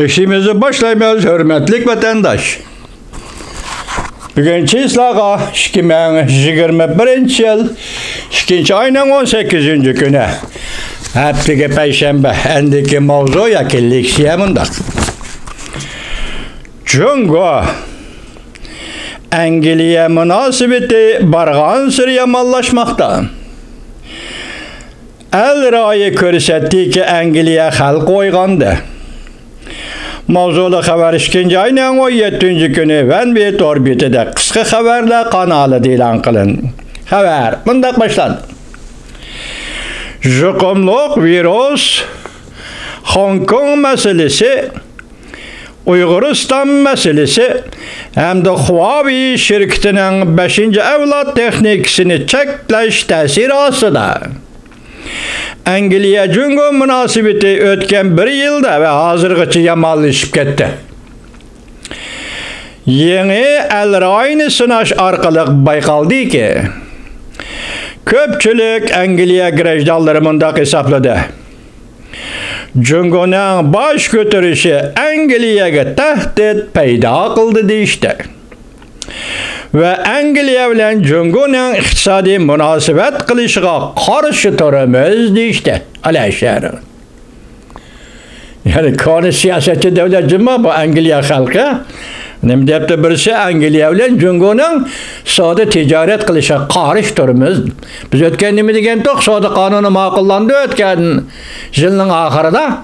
İşimizi başlaymayız, hürmetlik vatandaş. Bugünkü islağa 2021 yıl 2. ayının 18. günü. Hepteki Perşembe, endiki mavzu yakillik siyamında. Cungo, Angliye münasebeti barğan sır yamanlaşmakta. El rayı körsetdi ki Angliye halk koygandı. Mavzulu haber 2. ayının 17. günü Venbit orbitede kısa haberle kanalı ilan kılın. Haber bundak başlandı. Jukumluk virüs, Hong Kong meselesi, Uyguristan meselesi hem de Huawei şirketinin 5. evlat teknikisini çekleş tesir asıda. Angliye Cungo münasebeti ötken bir yılda ve hazırgıçı yamallaşıp gitti. Yeni el-rayni sınaş arkalık baykaldı ki, köpçülük Angliye grejdanları mındak hesapladı. Cungo'nun baş götürüşü Angliye'ye tehdit peyda kıldı deyişti. Ve Angliye bilen Cungo'nun iktisadi münasebet kılışıga karşı turumuz deyişti. Aleyşehir. Yani konu siyasetçi devlet cümle bu Angliye halkı. Nem deyipti birisi Angliye bilen Cungo'nun soda ticaret kılışıga karşı turumuz. Biz ötken nemi degen toq soda kanunu makullandı ötken yılın ahırda.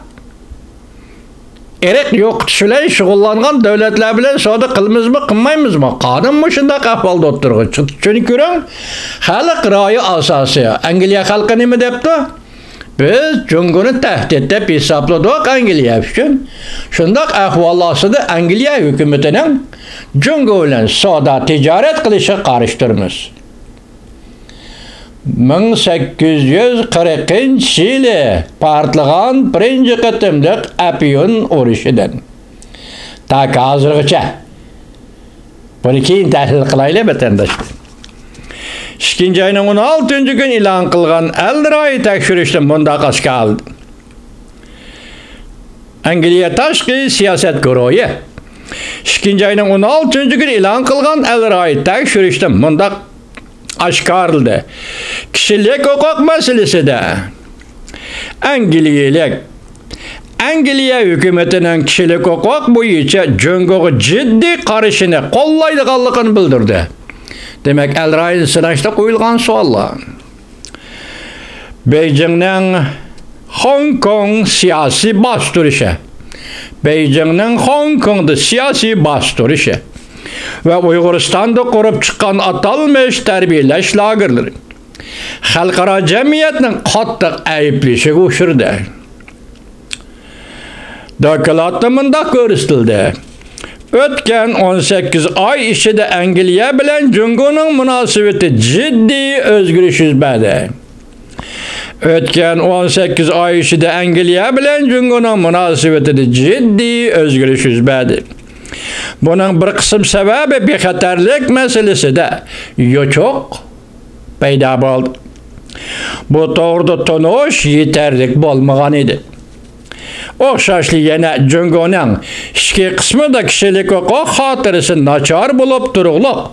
Erek yok tüşülen şugullangan devletler bilen soda kılmız mı kılmayımız mı? Kanun mu şunda kahvalda oturgu? Çünkü görün halk rayı asası. Angliye halkı nemi deyipti? Biz Cungo'nu tehdit edip hesapladık Angliye için. Şundak ahvallasıdı Angliye hükümetinin Cungo ile soda ticaret kılışı karıştırmış. 1840 yılı partlagan birinci kıtımlık Appian uruşudan. Ta ki hazırgıça. Bunu keyin tahlil kılayla vatandaşlar. 2. ayının 16. gün ilan kılgan el-rayı tekşürüştün bunda kaçka aldı. Angliye Taşkı Siyaset Guruhu 2. ayının 16. gün ilan kılgan el-rayı tekşürüştün bunda aşkarıldı. Kişilik hukuk meselesi de Angliye hükümetinin kişilik hukuk boyunca Cungo'ya ciddi karışını kollaydıqanlığını bildirdi. Demek el-rayın sınaşta koyulgan suallar. Beijing'nin Hong Kong siyasi bastırışı. Beijing'nin Hong Kong'da siyasi bastırışı. Ve Uyguristan'da kurup çıkan atalmış terbiyeleş lagerleri. Halkara cemiyetinin kattık ayıplişi uçurdu. Dokülatımında görüstüldü. Ötken 18 ay içinde Angliye bilen Cungo'nun münasebeti ciddi özgürlüş yüzbedi. Ötken 18 ay içinde Angliye bilen Cungo'nun münasebeti ciddi özgürlüş yüzbedi. Bunun bir kısım sebebi bexatarlik meselesi de yoçok peyda oldu. Bu doğruda tonuş yeterlik bolmagan idi. Oxşaşlı yine Cungo'nun iki kısmı da kişilik hukuk hatırısı naçar bulup durulup,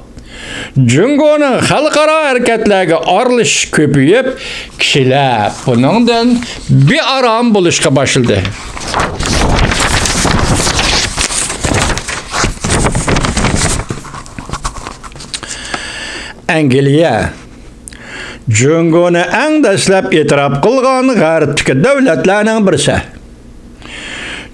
Cungo'nun halkara hareketlerine arılış köpüyüp, kişiler bunundan bir aram buluşka başladı. Angliye Cungo'nu en dastlab e'tirof qilgan g'arbdagi davlatlarning birisi.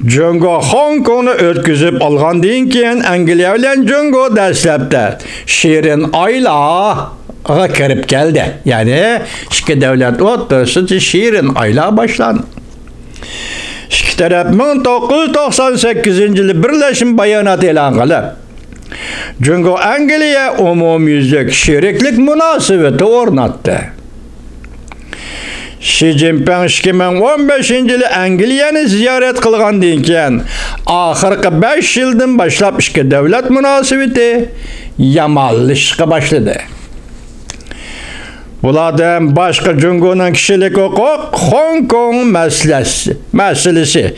Cungo Hong Kong'ni o'tkazib olgandan keyin Angliya bilan Cungo dastlabda shirin oilaga kirib keldi. Ya'ni ikki davlat o'rtasida shirin oila boshlandi. İki taraf 1998 yılı birleşim bayonatı e'lon qilib, Cungo Angliya umumyüzlük şeriklik münasebeti o'rnatdi. Xi Jinping 2015 yılı Angliyani ziyorat qilgandan keyin oxirgi 5 yildan boshlab ikki davlat münasebeti yamallashga boshladi. Bulardan boshqa Cungo'ning kishilik huquq Hong Kong masalasi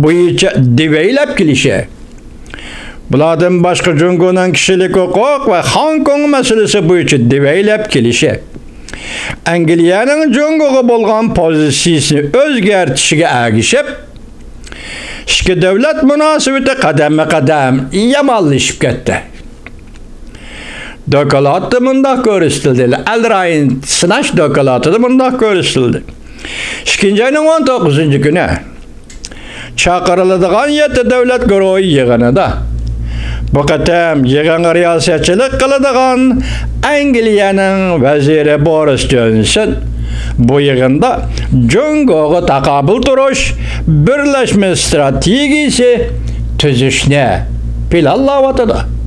bo'yicha deveylab kelishi. Bulardan boshqa Jungoning kishilik huquq va Hong Kong masalasi bo'yicha deveylab kelishi. Angliyaning Jungoga bo'lgan pozitsiyasini o'zgartishiga ergishib, ikki davlat munosabati qadam-qadam yomonlashib ketdi. Dokalatda bundaq ko'rsatildi. Al-Rayn sinash dokalatida bundaq ko'rsatildi. 2-ayning 19-kuni chaqiriladigan 7 davlat guruhi yig'inida bu qatam yig'inga riyosatchilik qiladigan Angliyaning vaziri Boris Johnson bu yig'inda Jungoga taqobil turish birlashma strategiyasi tuzishni planlayotdi.